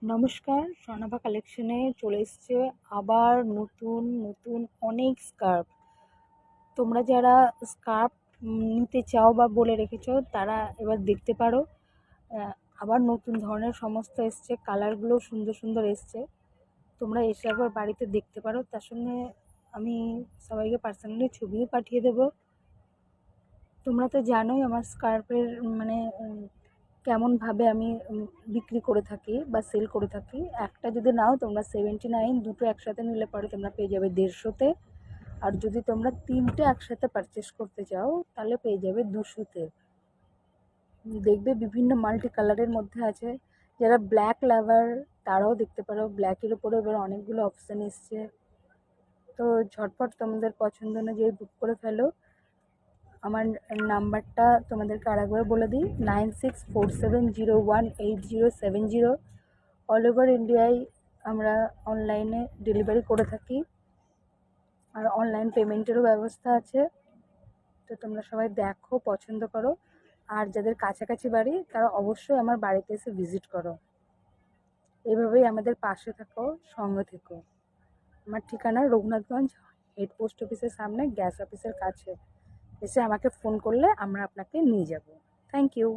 নমস্কার, স্বর্ণাভা কালেকশনে চলে এসছে আবার নতুন নতুন অনেক স্কার্ফ। তোমরা যারা স্কার্ফ নিতে চাও বা বলে রেখেছো তারা এবার দেখতে পারো। আহ, আবার নতুন ধরনের সমস্ত এসছে, কালারগুলো সুন্দর সুন্দর এসছে। তোমরা এসে একবার বাড়িতে দেখতে পারো, তার সঙ্গে আমি সবাইকে পার্সোনালি ছবিও পাঠিয়ে দেবো। তোমরা তো জানোই আমার স্কার্ফের মানে কেমনভাবে আমি বিক্রি করে থাকি বা সেল করে থাকি। একটা যদি নাও তোমরা 79, দুটো একসাথে নিলে পরে তোমরা পেয়ে যাবে 150-তে। আর যদি তোমরা তিনটে একসাথে পারচেস করতে চাও তাহলে পেয়ে যাবে 200-তে। দেখবে বিভিন্ন মাল্টি কালারের মধ্যে আছে। যারা ব্ল্যাক লাভার তারাও দেখতে পারো, ব্ল্যাকের উপরে এবার অনেকগুলো অপশান এসছে। তো ঝটপট তোমাদের পছন্দ অনুযায়ী বুক করে ফেলো। আমার নাম্বারটা তোমাদেরকে আরেকবার বলে দিই, 9647018070। অল ওভার ইন্ডিয়ায় আমরা অনলাইনে ডেলিভারি করে থাকি, আর অনলাইন পেমেন্টেরও ব্যবস্থা আছে। তো তোমরা সবাই দেখো, পছন্দ করো। আর যাদের কাছাকাছি বাড়ি তারা অবশ্যই আমার বাড়িতে এসে ভিজিট করো। এভাবেই আমাদের পাশে থাকো, সঙ্গে থেকো। আমার ঠিকানা রঘুনাথগঞ্জ হেড পোস্ট অফিসের সামনে, গ্যাস অফিসের কাছে। এসে আমাকে ফোন করলে আমরা আপনাকে নিয়ে যাব। Thank you.